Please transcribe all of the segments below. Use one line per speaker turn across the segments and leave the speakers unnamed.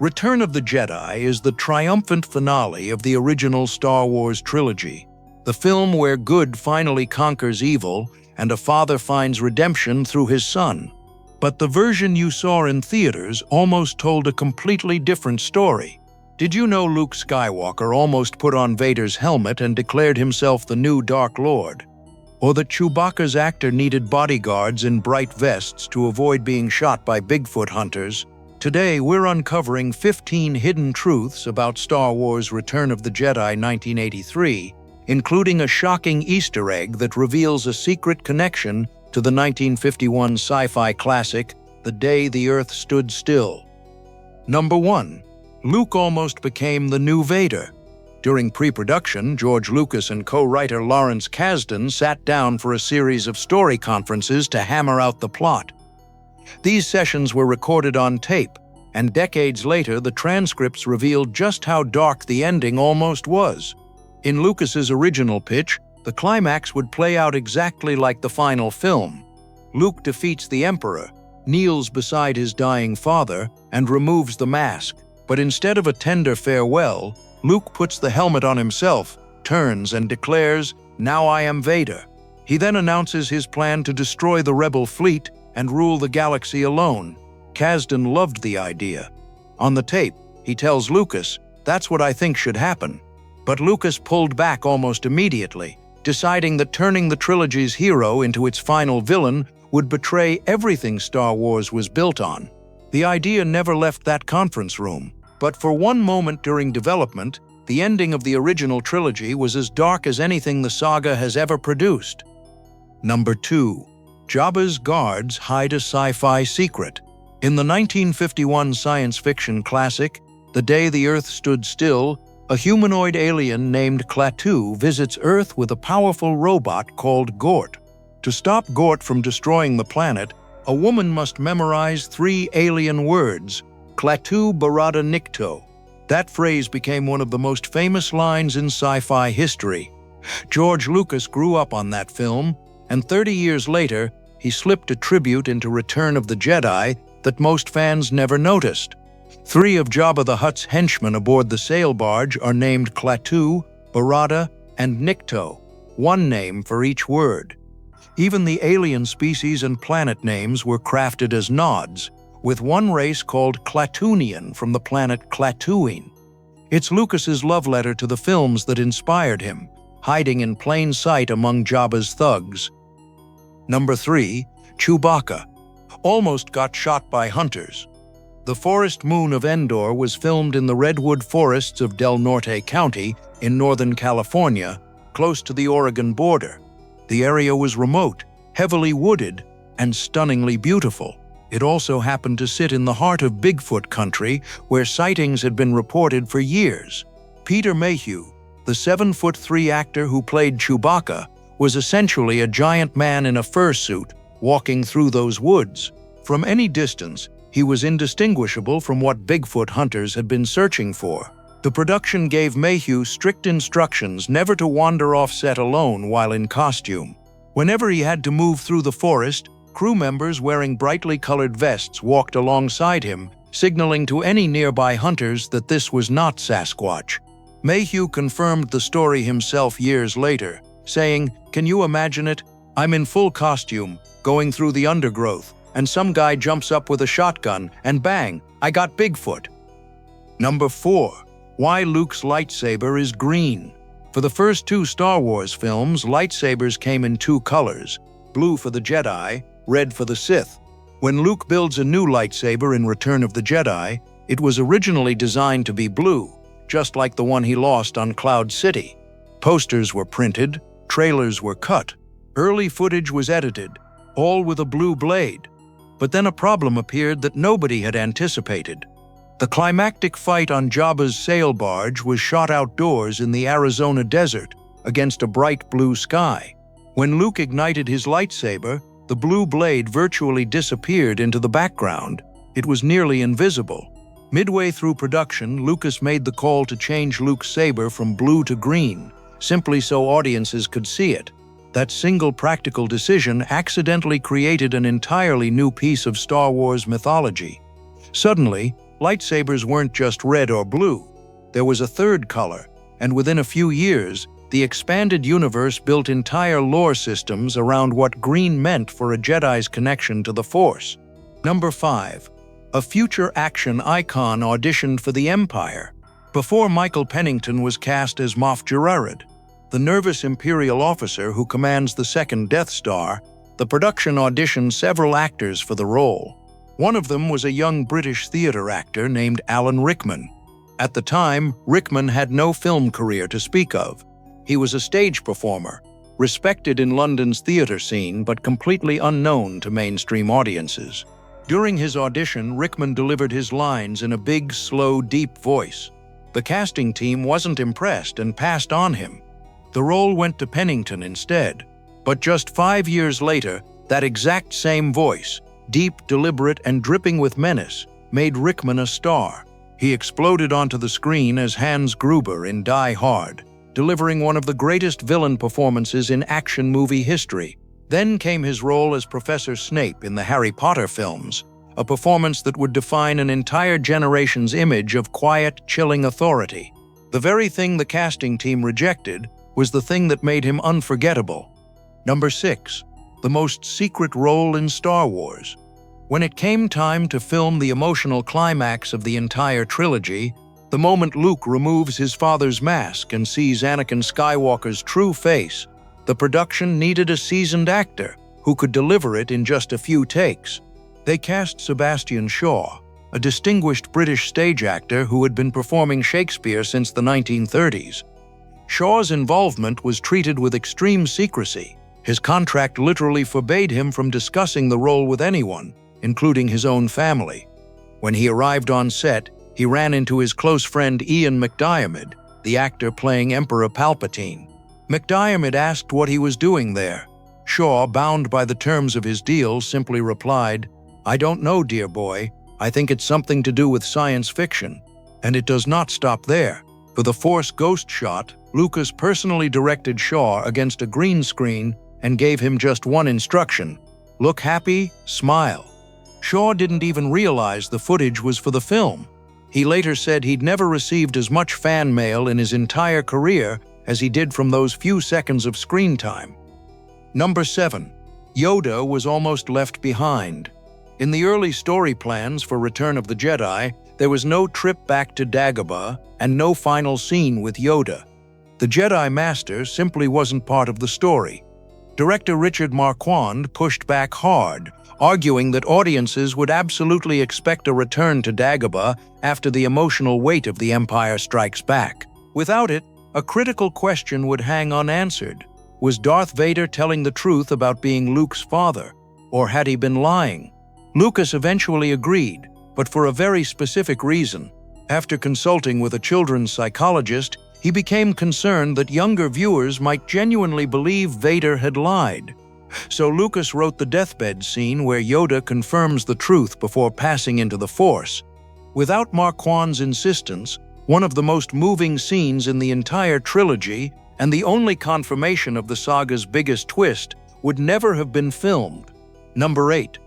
Return of the Jedi is the triumphant finale of the original Star Wars trilogy, the film where good finally conquers evil and a father finds redemption through his son. But the version you saw in theaters almost told a completely different story. Did you know Luke Skywalker almost put on Vader's helmet and declared himself the new Dark Lord? Or that Chewbacca's actor needed bodyguards in bright vests to avoid being shot by Bigfoot hunters? Today, we're uncovering 15 hidden truths about Star Wars Return of the Jedi 1983, including a shocking Easter egg that reveals a secret connection to the 1951 sci-fi classic, The Day the Earth Stood Still. Number 1. Luke almost became the new Vader. During pre-production, George Lucas and co-writer Lawrence Kasdan sat down for a series of story conferences to hammer out the plot. These sessions were recorded on tape, and decades later the transcripts revealed just how dark the ending almost was. In Lucas's original pitch, the climax would play out exactly like the final film. Luke defeats the Emperor, kneels beside his dying father, and removes the mask. But instead of a tender farewell, Luke puts the helmet on himself, turns and declares, "Now I am Vader." He then announces his plan to destroy the rebel fleet and rule the galaxy alone. Kasdan loved the idea. On the tape, he tells Lucas, "That's what I think should happen." But Lucas pulled back almost immediately, deciding that turning the trilogy's hero into its final villain would betray everything Star Wars was built on. The idea never left that conference room, but for one moment during development, the ending of the original trilogy was as dark as anything the saga has ever produced. Number 2. Jabba's guards hide a sci-fi secret. In the 1951 science fiction classic, The Day the Earth Stood Still, a humanoid alien named Klaatu visits Earth with a powerful robot called Gort. To stop Gort from destroying the planet, a woman must memorize 3 alien words, Klaatu Barada Nikto. That phrase became one of the most famous lines in sci-fi history. George Lucas grew up on that film, and 30 years later, he slipped a tribute into Return of the Jedi that most fans never noticed. 3 of Jabba the Hutt's henchmen aboard the sail barge are named Klaatu, Barada, and Nikto, one name for each word. Even the alien species and planet names were crafted as nods, with one race called Klaatoonian from the planet Klaatuine. It's Lucas's love letter to the films that inspired him, hiding in plain sight among Jabba's thugs. Number 3. Chewbacca almost got shot by hunters. The forest moon of Endor was filmed in the redwood forests of Del Norte County in Northern California, close to the Oregon border. The area was remote, heavily wooded, and stunningly beautiful. It also happened to sit in the heart of Bigfoot country, where sightings had been reported for years. Peter Mayhew, the 7'3" actor who played Chewbacca, was essentially a giant man in a fursuit walking through those woods. From any distance, he was indistinguishable from what Bigfoot hunters had been searching for. The production gave Mayhew strict instructions never to wander off set alone while in costume. Whenever he had to move through the forest, crew members wearing brightly colored vests walked alongside him, signaling to any nearby hunters that this was not Sasquatch. Mayhew confirmed the story himself years later, saying, "Can you imagine it? I'm in full costume, going through the undergrowth, and some guy jumps up with a shotgun, and bang, I got Bigfoot." Number 4. Why Luke's lightsaber is green. For the first 2 Star Wars films, lightsabers came in 2 colors, blue for the Jedi, red for the Sith. When Luke builds a new lightsaber in Return of the Jedi, it was originally designed to be blue, just like the one he lost on Cloud City. Posters were printed, trailers were cut, early footage was edited, all with a blue blade. But then a problem appeared that nobody had anticipated. The climactic fight on Jabba's sail barge was shot outdoors in the Arizona desert against a bright blue sky. When Luke ignited his lightsaber, the blue blade virtually disappeared into the background. It was nearly invisible. Midway through production, Lucas made the call to change Luke's saber from blue to green, simply so audiences could see it. That single practical decision accidentally created an entirely new piece of Star Wars mythology. Suddenly, Lightsabers weren't just red or blue. There was a third color, and within a few years, the expanded universe built entire lore systems around what green meant for a Jedi's connection to the Force. Number 5. A future action icon auditioned for the Empire. Before Michael Pennington was cast as Moff Gideon, the nervous Imperial officer who commands the second Death Star, the production auditioned several actors for the role. One of them was a young British theater actor named Alan Rickman. At the time, Rickman had no film career to speak of. He was a stage performer, respected in London's theater scene but completely unknown to mainstream audiences. During his audition, Rickman delivered his lines in a big, slow, deep voice. The casting team wasn't impressed and passed on him. The role went to Pennington instead. But just 5 years later, that exact same voice, deep, deliberate, and dripping with menace, made Rickman a star. He exploded onto the screen as Hans Gruber in Die Hard, delivering one of the greatest villain performances in action movie history. Then came his role as Professor Snape in the Harry Potter films, a performance that would define an entire generation's image of quiet, chilling authority. The very thing the casting team rejected was the thing that made him unforgettable. Number 6. The most secret role in Star Wars. When it came time to film the emotional climax of the entire trilogy, the moment Luke removes his father's mask and sees Anakin Skywalker's true face, the production needed a seasoned actor who could deliver it in just a few takes. They cast Sebastian Shaw, a distinguished British stage actor who had been performing Shakespeare since the 1930s. Shaw's involvement was treated with extreme secrecy. His contract literally forbade him from discussing the role with anyone, including his own family. When he arrived on set, he ran into his close friend Ian McDiarmid, the actor playing Emperor Palpatine. McDiarmid asked what he was doing there. Shaw, bound by the terms of his deal, simply replied, "I don't know, dear boy. I think it's something to do with science fiction." And it does not stop there. For the Force Ghost shot, Lucas personally directed Shaw against a green screen and gave him just one instruction: look happy, smile. Shaw didn't even realize the footage was for the film. He later said he'd never received as much fan mail in his entire career as he did from those few seconds of screen time. Number 7. Yoda was almost left behind. In the early story plans for Return of the Jedi, there was no trip back to Dagobah and no final scene with Yoda. The Jedi Master simply wasn't part of the story. Director Richard Marquand pushed back hard, arguing that audiences would absolutely expect a return to Dagobah after the emotional weight of The Empire Strikes Back. Without it, a critical question would hang unanswered. Was Darth Vader telling the truth about being Luke's father, or had he been lying? Lucas eventually agreed, but for a very specific reason. After consulting with a children's psychologist, he became concerned that younger viewers might genuinely believe Vader had lied. So Lucas wrote the deathbed scene where Yoda confirms the truth before passing into the Force. Without Marquand's insistence, one of the most moving scenes in the entire trilogy, and the only confirmation of the saga's biggest twist, would never have been filmed. Number 8.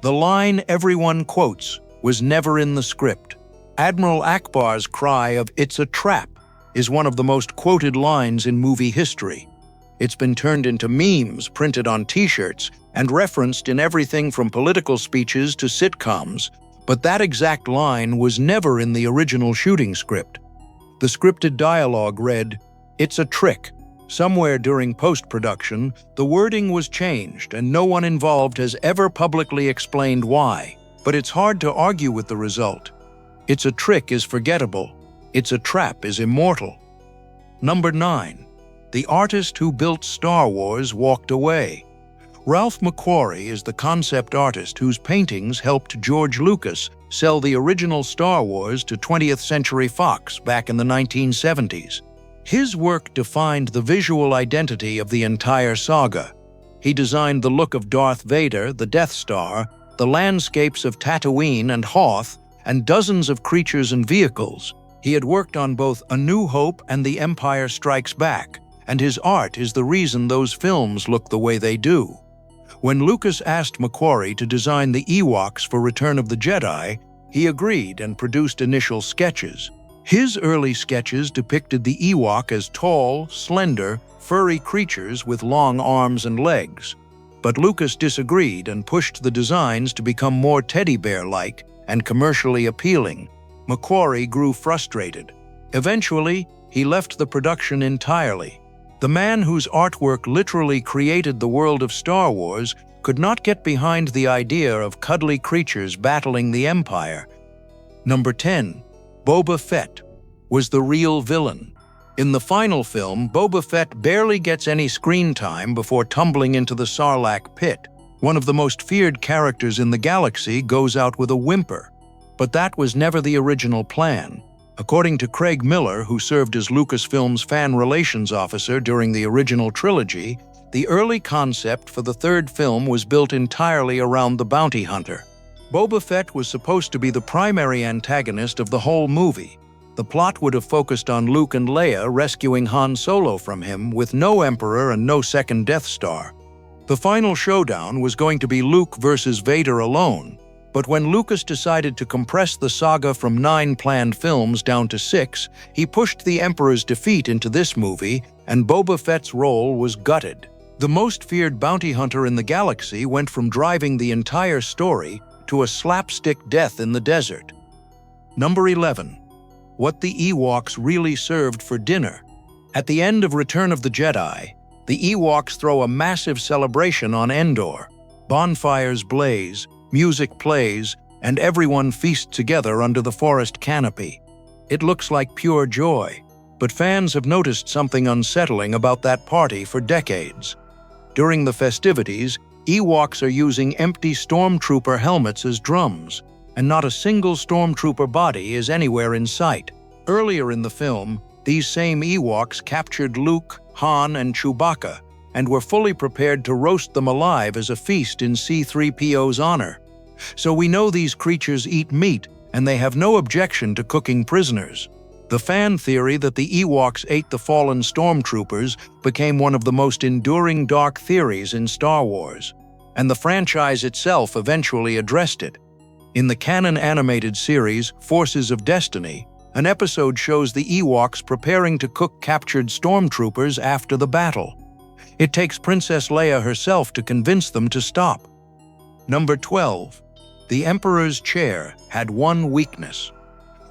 The line everyone quotes was never in the script. Admiral Akbar's cry of "It's a trap" is one of the most quoted lines in movie history. It's been turned into memes, printed on t-shirts, and referenced in everything from political speeches to sitcoms, but that exact line was never in the original shooting script. The scripted dialogue read, "It's a trick." Somewhere during post-production, the wording was changed, and no one involved has ever publicly explained why. But it's hard to argue with the result. "It's a trick" is forgettable. "It's a trap" is immortal. Number 9. The artist who built Star Wars walked away. Ralph McQuarrie is the concept artist whose paintings helped George Lucas sell the original Star Wars to 20th Century Fox back in the 1970s. His work defined the visual identity of the entire saga. He designed the look of Darth Vader, the Death Star, the landscapes of Tatooine and Hoth, and dozens of creatures and vehicles. He had worked on both A New Hope and The Empire Strikes Back, and his art is the reason those films look the way they do. When Lucas asked McQuarrie to design the Ewoks for Return of the Jedi, He agreed and produced initial sketches. His early sketches depicted the Ewok as tall, slender, furry creatures with long arms and legs. But Lucas disagreed and pushed the designs to become more teddy bear-like and commercially appealing. McQuarrie grew frustrated. Eventually, he left the production entirely. The man whose artwork literally created the world of Star Wars could not get behind the idea of cuddly creatures battling the Empire. Number 10. Boba Fett was the real villain. In the final film, Boba Fett barely gets any screen time before tumbling into the Sarlacc pit. One of the most feared characters in the galaxy goes out with a whimper. But that was never the original plan. According to Craig Miller, who served as Lucasfilm's fan relations officer during the original trilogy, the early concept for the third film was built entirely around the bounty hunter. Boba Fett was supposed to be the primary antagonist of the whole movie. The plot would have focused on Luke and Leia rescuing Han Solo from him with no Emperor and no second Death Star. The final showdown was going to be Luke versus Vader alone, but when Lucas decided to compress the saga from 9 planned films down to 6, he pushed the Emperor's defeat into this movie, and Boba Fett's role was gutted. The most feared bounty hunter in the galaxy went from driving the entire story to a slapstick death in the desert. Number 11. What the Ewoks really served for dinner. At the end of Return of the Jedi, the Ewoks throw a massive celebration on Endor. Bonfires blaze, music plays, and everyone feasts together under the forest canopy. It looks like pure joy, but fans have noticed something unsettling about that party for decades. During the festivities, Ewoks are using empty stormtrooper helmets as drums, and not a single stormtrooper body is anywhere in sight. Earlier in the film, these same Ewoks captured Luke, Han, and Chewbacca, and were fully prepared to roast them alive as a feast in C-3PO's honor. So we know these creatures eat meat, and they have no objection to cooking prisoners. The fan theory that the Ewoks ate the fallen stormtroopers became one of the most enduring dark theories in Star Wars, and the franchise itself eventually addressed it. In the canon animated series, Forces of Destiny, an episode shows the Ewoks preparing to cook captured stormtroopers after the battle. It takes Princess Leia herself to convince them to stop. Number 12. The Emperor's chair had one weakness.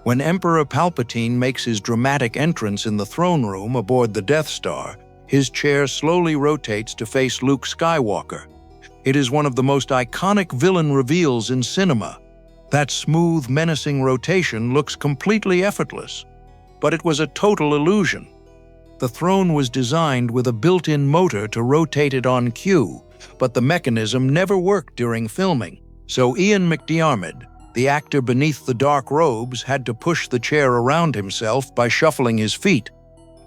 When Emperor Palpatine makes his dramatic entrance in the throne room aboard the Death Star, his chair slowly rotates to face Luke Skywalker. It is one of the most iconic villain reveals in cinema. That smooth, menacing rotation looks completely effortless, but it was a total illusion. The throne was designed with a built-in motor to rotate it on cue, but the mechanism never worked during filming. So Ian McDiarmid, the actor beneath the dark robes, had to push the chair around himself by shuffling his feet.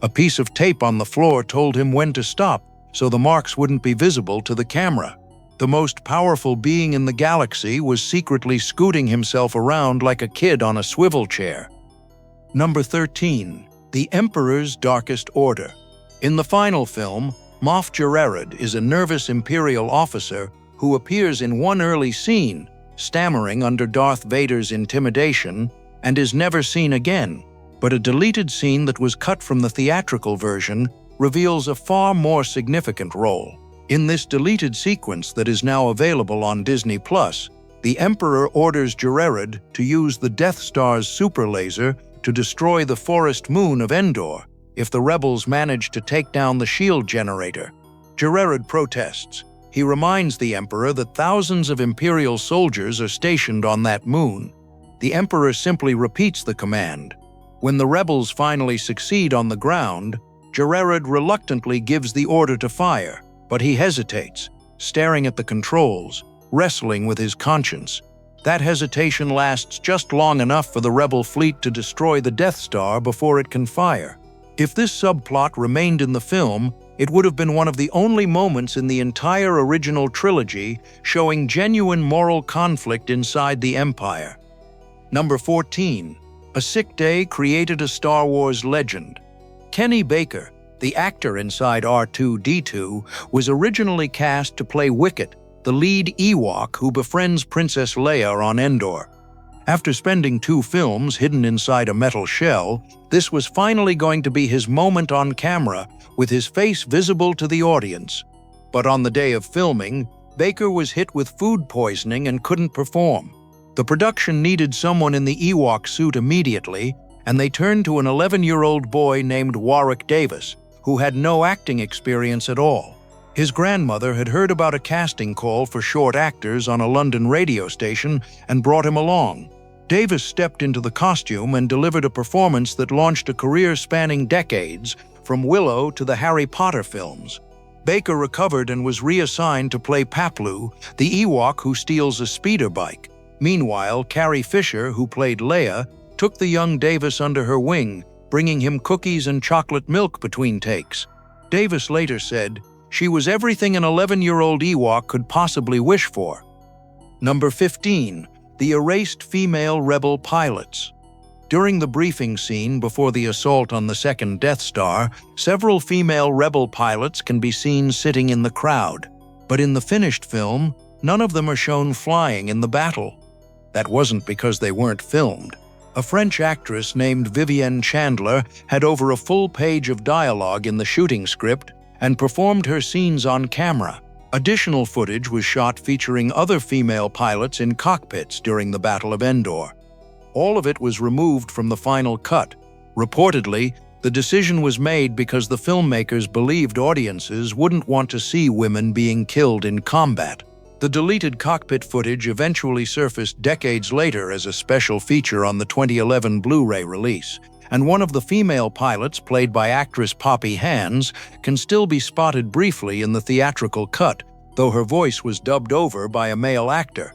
A piece of tape on the floor told him when to stop, so the marks wouldn't be visible to the camera. The most powerful being in the galaxy was secretly scooting himself around like a kid on a swivel chair. Number 13. The Emperor's Darkest Order. In the final film, Moff Gideon is a nervous Imperial officer who appears in one early scene, stammering under Darth Vader's intimidation, and is never seen again. But a deleted scene that was cut from the theatrical version reveals a far more significant role. In this deleted sequence that is now available on Disney+, the Emperor orders Gideon to use the Death Star's super laser to destroy the forest moon of Endor if the rebels manage to take down the shield generator. Gideon protests. He reminds the Emperor that thousands of Imperial soldiers are stationed on that moon. The Emperor simply repeats the command. When the rebels finally succeed on the ground, Gideon reluctantly gives the order to fire, but he hesitates, staring at the controls, wrestling with his conscience. That hesitation lasts just long enough for the rebel fleet to destroy the Death Star before it can fire. If this subplot remained in the film, it would have been one of the only moments in the entire original trilogy showing genuine moral conflict inside the Empire. Number 14. A sick day created a Star Wars legend. Kenny Baker, the actor inside R2-D2, was originally cast to play Wicket, the lead Ewok who befriends Princess Leia on Endor. After spending 2 films hidden inside a metal shell, this was finally going to be his moment on camera, with his face visible to the audience. But on the day of filming, Baker was hit with food poisoning and couldn't perform. The production needed someone in the Ewok suit immediately, and they turned to an 11-year-old boy named Warwick Davis, who had no acting experience at all. His grandmother had heard about a casting call for short actors on a London radio station and brought him along. Davis stepped into the costume and delivered a performance that launched a career spanning decades, from Willow to the Harry Potter films. Baker recovered and was reassigned to play Paplu, the Ewok who steals a speeder bike. Meanwhile, Carrie Fisher, who played Leia, took the young Davis under her wing, bringing him cookies and chocolate milk between takes. Davis later said, "She was everything an 11-year-old Ewok could possibly wish for." Number 15. The erased female rebel pilots. During the briefing scene before the assault on the second Death Star, several female rebel pilots can be seen sitting in the crowd. But in the finished film, none of them are shown flying in the battle. That wasn't because they weren't filmed. A French actress named Vivienne Chandler had over a full page of dialogue in the shooting script and performed her scenes on camera. Additional footage was shot featuring other female pilots in cockpits during the Battle of Endor. All of it was removed from the final cut. Reportedly, the decision was made because the filmmakers believed audiences wouldn't want to see women being killed in combat. The deleted cockpit footage eventually surfaced decades later as a special feature on the 2011 Blu-ray release, and one of the female pilots, played by actress Poppy Hands, can still be spotted briefly in the theatrical cut, though her voice was dubbed over by a male actor.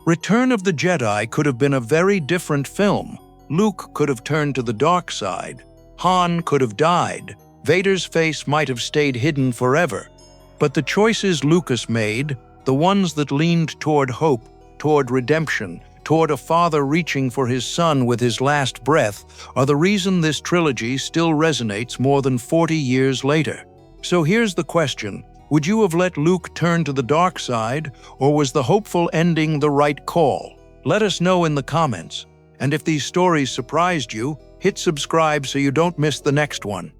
Return of the Jedi could have been a very different film. Luke could have turned to the dark side. Han could have died. Vader's face might have stayed hidden forever. But the choices Lucas made, the ones that leaned toward hope, toward redemption, toward a father reaching for his son with his last breath, are the reason this trilogy still resonates more than 40 years later. So here's the question. Would you have let Luke turn to the dark side, or was the hopeful ending the right call? Let us know in the comments. And if these stories surprised you, hit subscribe so you don't miss the next one.